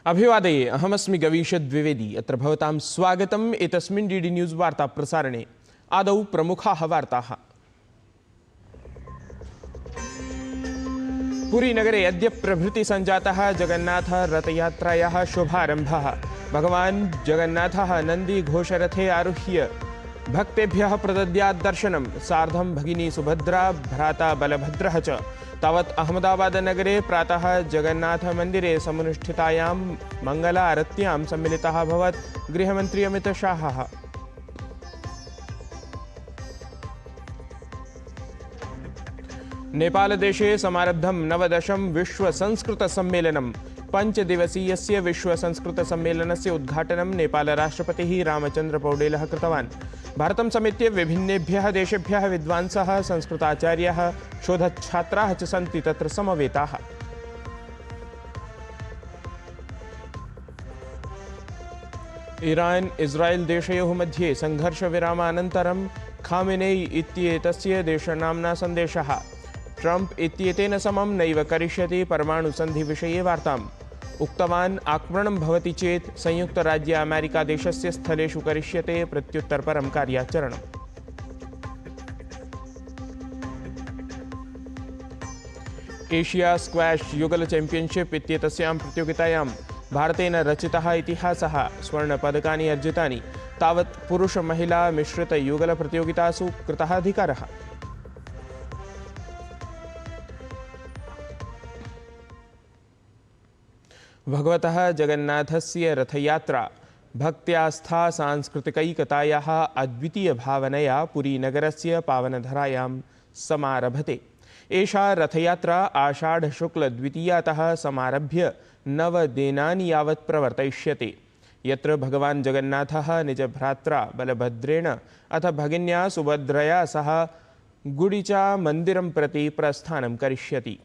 अभिवादये अहमस्मि गवीश द्विवेदी। अत्र भवतां स्वागतम् एतस्मिन् डीडी न्यूज़ वार्ता प्रसारणे। आदौ प्रमुखाः वार्ताः। पुरीनगरे अद्य प्रभृति सञ्जातः जगन्नाथ रथयात्रायाः शुभारम्भः। भगवान् जगन्नाथः नन्दी घोषरथे आरुह्य भक्तेभ्यः प्रदद्यात् दर्शनं। सार्धं भगिनी सुभद्रा भ्राता बलभद्रः च। तावत् अहमदाबाद नगरे प्रातः जगन्नाथ मन्दिरे समुनुष्ठितायां मङ्गलारत्यां सम्मिलितः अभवत् गृहमन्त्री अमित शाहः। नेपालदेशे समारब्धं नवदशं विश्वसंस्कृतसम्मेलनं। पञ्चदिवसीयस्य विश्वसंस्कृतसम्मेलनस्य उद्घाटनं नेपालराष्ट्रपतिः रामचन्द्र पौडेलः कृतवान्। भारतं समेत्य विभिन्नेभ्यः देशेभ्यः विद्वांसः, संस्कृताचार्याः, शोधच्छात्राः च सन्ति तत्र समवेताः। ईरान् इस्रायेल् देशयोः मध्ये संघर्षविरामानन्तरं खामेनेई इत्येतस्य देशनाम्ना सन्देशः। ट्रम्प इत्येतेन समं नैव करिष्यति परमाणुसन्धिविषये वार्ताम्। उक्तवान् आक्रमणं भवति चेत् संयुक्तराज्य अमेरिकादेशस्य स्थलेषु करिष्यते प्रत्युत्तरपरं कार्याचरणम्। एशिया स्क्वाश युगल चैम्पियनशिप इत्येतस्यां प्रतियोगितायां भारतेन रचितः इतिहासः। स्वर्णपदकानि अर्जितानि। तावत् पुरुष-महिला मिश्रितयुगलप्रतियोगितासु कृतः अधिकारः। भगवतः जगन्नाथस्य रथयात्रा भक्त्यास्था सांस्कृतिकैकतायाः अद्वितीयभावनया पुरीनगरस्य पावनधरायां समारभते। एषा रथयात्रा आषाढशुक्लद्वितीयातः समारभ्य 9 दिनानि यावत् प्रवर्तयिष्यते, यत्र भगवान् जगन्नाथः निजभ्रात्रा बलभद्रेण अथ भगिन्या सुभद्रया सह गुडिचा मन्दिरं प्रति प्रस्थानं करिष्यति।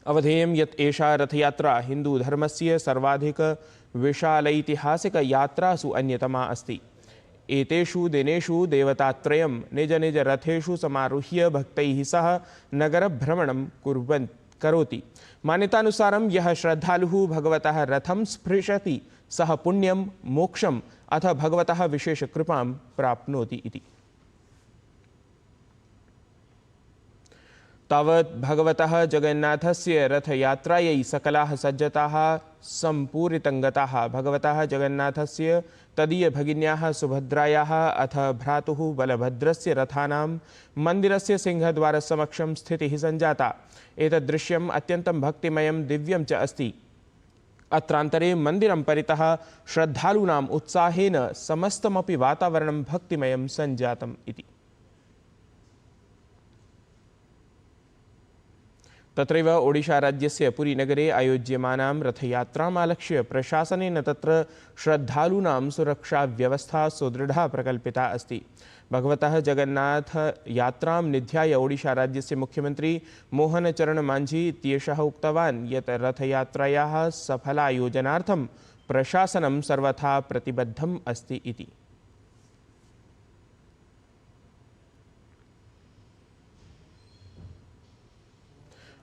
अवधेयं यत् एषा रथयात्रा हिन्दूधर्मस्य सर्वाधिक विशालैतिहासिकयात्रासु अन्यतमा अस्ति। एतेषु दिनेषु देवतात्रयं निज निज रथेषु समारुह्य भक्तैः सह नगरभ्रमणं करोति। मान्यतानुसारं यः श्रद्धालुः भगवतः रथं स्पृशति सः पुण्यं, मोक्षम् अथ भगवतः विशेषकृपां प्राप्नोति इति। तावत् भगवतः जगन्नाथस्य रथयात्रायै सकलाः सज्जताः सम्पूरितङ्गताः। भगवतः जगन्नाथस्य तदीयभगिन्याः सुभद्रायाः अथ भ्रातुः बलभद्रस्य रथानां मन्दिरस्य सिंहद्वारसमक्षं स्थितिः सञ्जाता। एतदृश्यम् अत्यन्तं भक्तिमयं दिव्यं च अस्ति। अत्रान्तरे मन्दिरं परितः श्रद्धालूनाम् उत्साहेन समस्तमपि वातावरणं भक्तिमयं सञ्जातम् इति। तत्रैव ओडिशाराज्यस्य पुरीनगरे आयोज्यमानां रथयात्राम् आलक्ष्य प्रशासनेन तत्र श्रद्धालूनां सुरक्षाव्यवस्था सुदृढा प्रकल्पिता अस्ति। भगवतः जगन्नाथयात्रां निध्याय ओडिशाराज्यस्य मुख्यमन्त्री मोहनचरण मांझी इत्येषः उक्तवान् यत् रथयात्रायाः सफलायोजनार्थं प्रशासनं सर्वथा प्रतिबद्धम् अस्ति इति।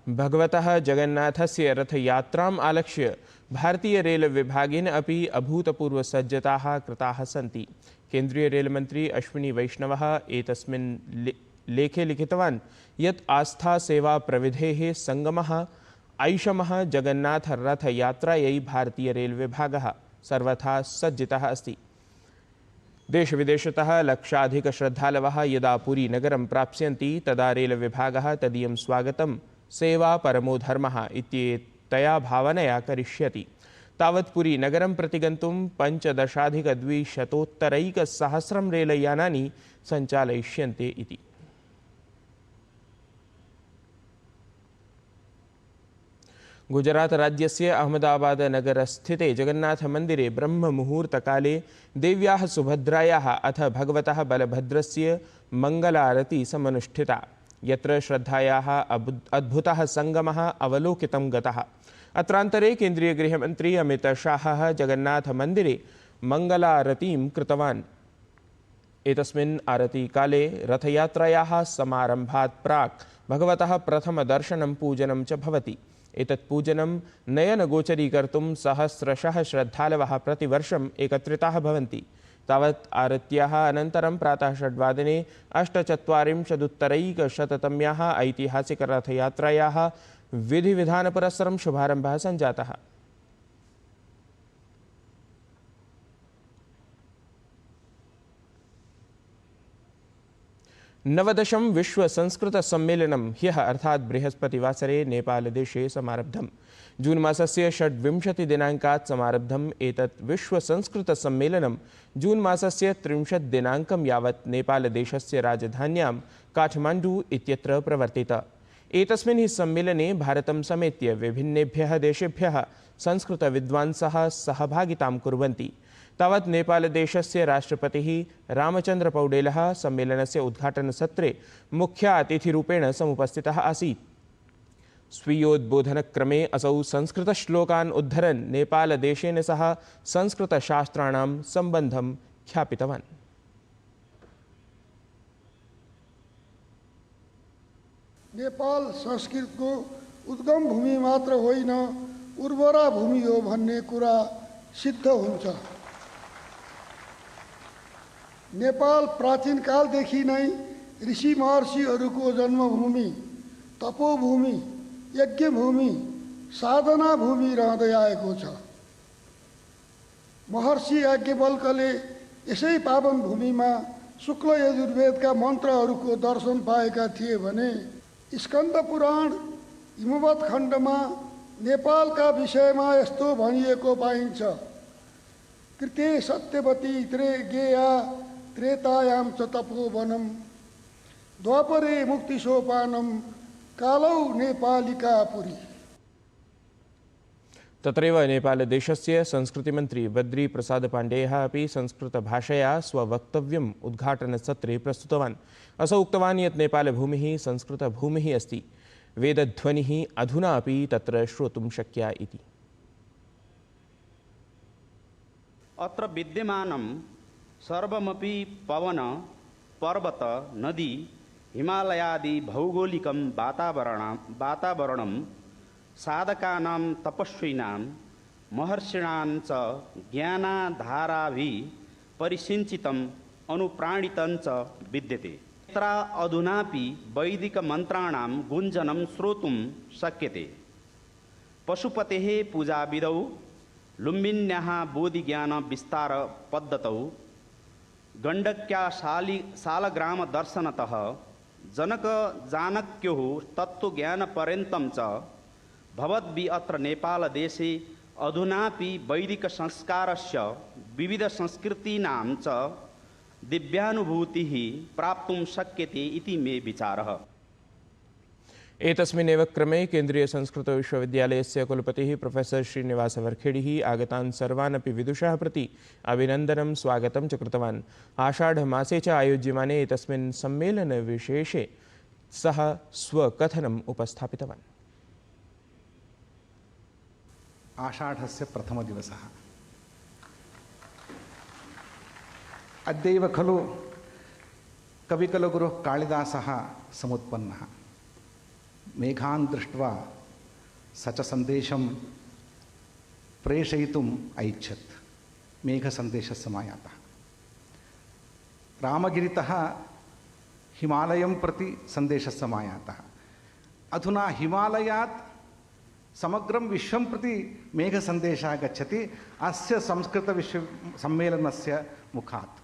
भगवतः जगन्नाथस्य रथयात्राम् आलक्ष्य भारतीय रेल विभागेन अपि अभूतपूर्वसज्जताः कृताः सन्ति। केन्द्रीय रेलमन्त्री अश्विनी वैष्णवः एतस्मिन् लेखे लिखितवान् यत् आस्था सेवा प्रविधेः सङ्गमः ऐषमः जगन्नाथरथयात्रायै भारतीय रेल विभागः सर्वथा सज्जितः अस्ति। देशविदेशतः लक्षाधिकश्रद्धालवः यदा पुरीनगरं प्राप्स्यन्ति तदा रेल विभागः तदीयं स्वागतं सेवा परमो धर्मः इत्येतया भावनया करिष्यति। तावत् पुरीनगरं प्रति गन्तुं 15,200 रेलयानानि सञ्चालयिष्यन्ते इति। गुजरातराज्यस्य अहमदाबादनगरस्थिते जगन्नाथमन्दिरे ब्रह्ममुहूर्तकाले देव्याः सुभद्रायाः अथ भगवतः बलभद्रस्य मङ्गलारती समनुष्ठिता, यत्र श्रद्धायाः अद्भुतः सङ्गमः अवलोकितं गतः। अत्रान्तरे केन्द्रीय गृहमन्त्री अमित शाहः जगन्नाथमन्दिरे मङ्गलारतीं कृतवान्। एतस्मिन् आरतीकाले रथयात्रायाः समारम्भात् प्राक् भगवतः प्रथमदर्शनं पूजनं च भवति। एतत् पूजनं नयनगोचरीकर्तुं सहस्रशः श्रद्धालवः प्रतिवर्षम् एकत्रिताः भवन्ति। तावत् आरत्याः अनन्तरं प्रातः 6 वादने 48 ऐतिहासिकरथयात्रायाः विधिविधानपुरस्सरं शुभारम्भः सञ्जातः। नवदशं विश्व संस्कृत सम्मेलनं ह्यः अर्थात् बृहस्पतिवासरे नेपालदेशे समारब्धम्। जून मासस्य 26 दिनाङ्कात् समारब्धम् एतत् विश्व संस्कृत सम्मेलनं जून मासस्य 30 दिनाङ्कं यावत् नेपालदेशस्य राजधान्यां काठमाण्डु इत्यत्र प्रवर्तित। एतस्मिन् हि सम्मेलने भारतं समेत्य विभिन्नेभ्यः देशेभ्यः संस्कृतविद्वांसः सहभागितां कुर्वन्ति। तावत् नेपालदेशस्य राष्ट्रपतिः रामचन्द्रपौडेलः सम्मेलनस्य उद्घाटनसत्रे मुख्य अतिथिरूपेण समुपस्थितः आसीत्। स्वीयोद्बोधनक्रमे असौ संस्कृतश्लोकान् उद्धरन् नेपालदेशेन सह संस्कृतशास्त्राणां सम्बन्धं ख्यापितवान्। नेपाल संस्कृतको उद्गम भूमि मात्र होइन, उर्वरा भूमि हो भन्ने कुरा सिद्ध हुन्छ। नेपाल प्राचीन कालदेखि नै ऋषि महर्षिहरूको जन्मभूमि, तपोभूमि, यज्ञभूमि, साधना भूमि रहँदै आएको छ। महर्षि याज्ञवल्क्यले यसै पावन भूमिमा शुक्ल यजुर्वेदका मन्त्रहरूको दर्शन पाएका थिए भने स्कन्द पुराण हिमवत् खण्डमा नेपालका विषयमा यस्तो भनिएको पाइन्छ: कृते सत्यवती त्रेगेया त्रेतायां च तपोवनं द्वापरे मुक्तिसोपानं कालौ नेपालिकापुरी। तत्रैव नेपालदेशस्य संस्कृतिमन्त्री बद्रीप्रसादपाण्डेयः अपि संस्कृतभाषया स्ववक्तव्यम् उद्घाटनसत्रे प्रस्तुतवान्। असौ उक्तवान् यत् नेपालभूमिः संस्कृतभूमिः अस्ति। वेदध्वनिः अधुना अपि तत्र श्रोतुं शक्या इति। अत्र विद्यमानं सर्वमपि पवन, पर्वत, नदी, हिमालयादि भौगोलिकं वातावरणं साधकानां तपस्विनां महर्षिणां च ज्ञानाधाराभिः परिसिञ्चितम् अनुप्राणितं च विद्यते। तत्र अधुनापि वैदिकमन्त्राणां गुञ्जनं श्रोतुं शक्यते। पशुपतेः पूजाविधौ, लुम्बिन्याः बोधिज्ञानविस्तारपद्धतौ, गण्डक्या शालग्रामदर्शनतः जनकजानक्योः तत्त्वज्ञानपर्यन्तं च भवद्भिः अत्र नेपालदेशे अधुनापि वैदिकसंस्कारस्य विविधसंस्कृतीनां च दिव्यानुभूतिः प्राप्तुं शक्यते इति मे विचारः। एतस्मिन्नेव क्रमे केन्द्रीय संस्कृत विश्वविद्यालयस्य कुलपतिः प्रोफेसर श्रीनिवास वर्खेडिः आगतान् सर्वान् अपि विदुषः प्रति अभिनन्दनं स्वागतं च कृतवान्। आषाढमासे च आयोज्यमाने एतस्मिन् सम्मेलनविशेषे सः स्वकथनम् उपस्थापितवान्। आषाढस्य प्रथमदिवसः। अद्यैव खलु कविकुलगुरुः कालिदासः समुत्पन्नः। मेघान् दृष्ट्वा स च सन्देशं प्रेषयितुम् ऐच्छत्। मेघसन्देशस्य समायातः रामगिरितः हिमालयं प्रति सन्देशस्य समायातः। अधुना हिमालयात् समग्रं विश्वं प्रति मेघसन्देशः गच्छति अस्य संस्कृतविश्वसम्मेलनस्य मुखात्।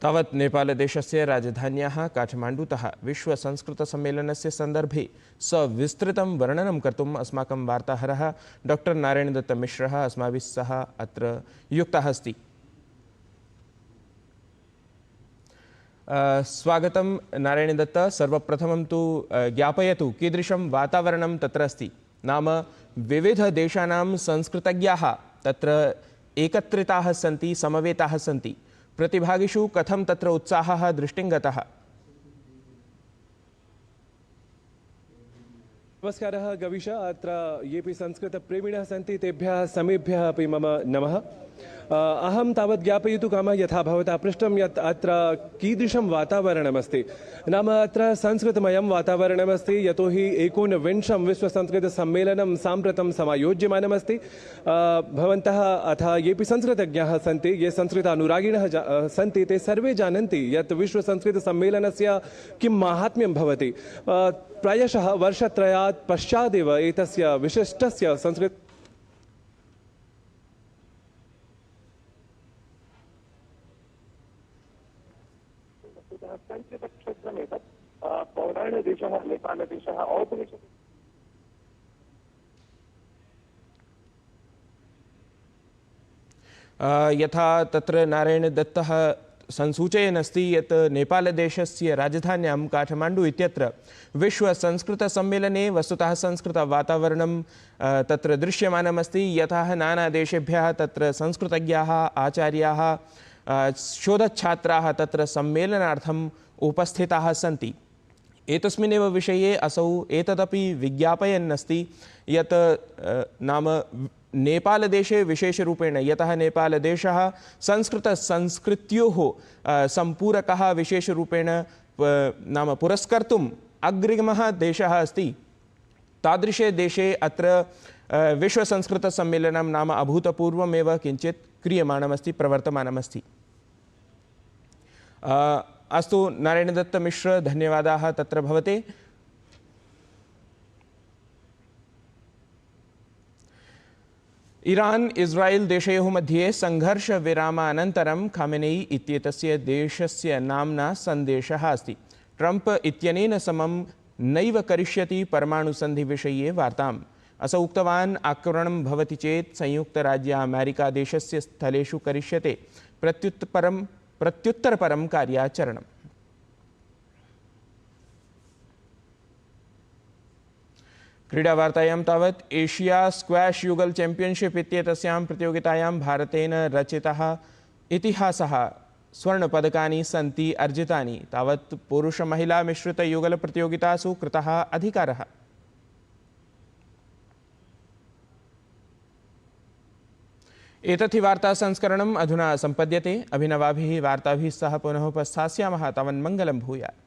तावत् नेपालदेशस्य राजधान्याः काठमाण्डुतः विश्वसंस्कृतसम्मेलनस्य सन्दर्भे सविस्तृतं वर्णनं कर्तुम् अस्माकं वार्ताहरः डॉक्टर नारायणदत्तमिश्रः अस्माभिः सह अत्र युक्तः अस्ति। स्वागतं नारायणदत्त। सर्वप्रथमं तु ज्ञापयतु कीदृशं वातावरणं तत्र अस्ति। नाम विविधदेशानां संस्कृतज्ञाः तत्र एकत्रिताः सन्ति, समवेताः सन्ति। प्रतिभागिषु कथं तत्र उत्साहः दृष्टिङ्गतः? नमस्कारः गवीश। अत्र येपि संस्कृतप्रेमिणः सन्ति तेभ्यः समेभ्यः अपि मम नमः। अहं तावत् ज्ञापयितुकामः यथा भवता पृष्टं यत् अत्र कीदृशं वातावरणमस्ति नाम अत्र संस्कृतमयं वातावरणमस्ति यतोहि 19 विश्वसंस्कृतसम्मेलनं साम्प्रतं समायोज्यमानमस्ति भवन्तः अथ येऽपि संस्कृतज्ञाः सन्ति ये संस्कृतानुरागिणः सन्ति ते सर्वे जानन्ति यत् विश्वसंस्कृतसम्मेलनस्य किं माहात्म्यं भवति प्रायशः वर्षत्रयात् पश्चादेव एतस्य विशिष्टस्य संस्कृत पौराणिकदेशः नेपालदेशः औपनिषत् यथा तत्र नारायणदत्तः संसूचयन् अस्ति यत् नेपालदेशस्य राजधान्यां काठमाण्डु इत्यत्र विश्वसंस्कृतसम्मेलने वस्तुतः संस्कृतवातावरणं तत्र दृश्यमानमस्ति यतः नानादेशेभ्यः तत्र संस्कृतज्ञाः आचार्याः शोधच्छात्राः तत्र सम्मेलनार्थम् उपस्थिताः सन्ति। एतस्मिन्नेव विषये असौ एतदपि विज्ञापयन् अस्ति यत् नाम नेपालदेशे विशेषरूपेण यतः नेपालदेशः संस्कृतसंस्कृत्योः सम्पूरकः विशेषरूपेण नाम पुरस्कर्तुम् अग्रिमः देशः अस्ति तादृशे देशे अत्र विश्वसंस्कृतसम्मेलनं नाम अभूतपूर्वमेव किञ्चित् क्रियमाणमस्ति प्रवर्तमानमस्ति। अस्तु नारायणदत्तमिश्र धन्यवादाः तत्र भवते। इरान् इस्रायेल् देशयोः मध्ये संघर्षविरामानन्तरं खामेनेई इत्येतस्य देशस्य नाम्ना सन्देशः अस्ति। ट्रम्प इत्यनेन समं नैव करिष्यति परमाणुसन्धिविषये वार्ताम्। असौ उक्तवान् आक्रमणं भवति चेत् संयुक्तराज्य अमेरिकादेशस्य स्थलेषु करिष्यते प्रत्युत्तरपरं कार्याचरणम्। क्रीडावार्तायां तावत् एशिया स्क्वाश युगल चैंपियनशिप इत्येतस्यां प्रतियोगितायां भारतेन रचितः इतिहासः स्वर्णपदकानि सन्ति अर्जितानि। तावत् पुरुष-महिला मिश्रितयुगलप्रतियोगितासु कृतः अधिकारः। एतत् हि वार्तासंस्करणम् अधुना सम्पद्यते। अभिनवाभिः वार्ताभिः सह पुनः उपस्थास्यामः। तावन् मङ्गलं भूयात्।